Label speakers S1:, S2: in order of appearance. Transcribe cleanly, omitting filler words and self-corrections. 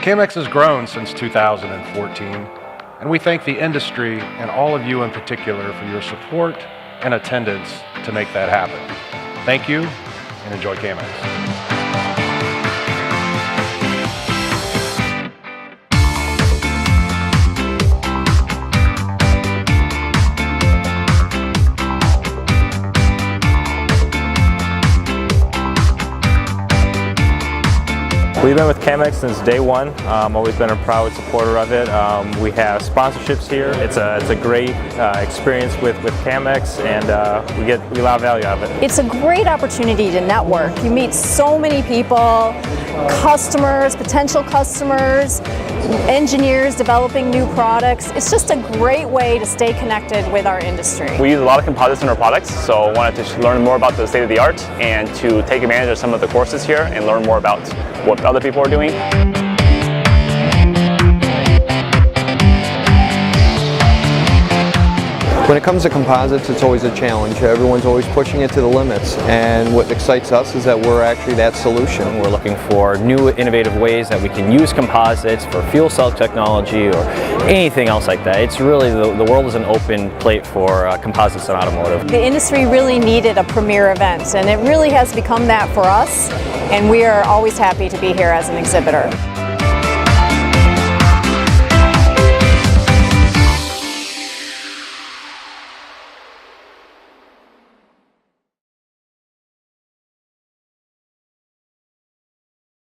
S1: CAMX has grown since 2014, and we thank the industry and all of you in particular for your support and attendance to make that happen. Thank you, and enjoy CAMX.
S2: We've been with CAMX since day one. Always been a proud supporter of it. We have sponsorships here. It's a great experience with CAMX, and we get a lot of value out of it.
S3: It's a great opportunity to network. You meet so many people, customers, potential customers, engineers developing new products. It's just a great way to stay connected with our industry.
S4: We use a lot of composites in our products, so I wanted to learn more about the state of the art and to take advantage of some of the courses here and learn more about what other people are doing.
S5: When it comes to composites, it's always a challenge. Everyone's always pushing it to the limits, and what excites us is that we're actually that solution.
S6: We're looking for new innovative ways that we can use composites for fuel cell technology or anything else like that. It's really, the world is an open plate for composites and automotive.
S3: The industry really needed a premier event, and it really has become that for us, and we are always happy to be here as an exhibitor.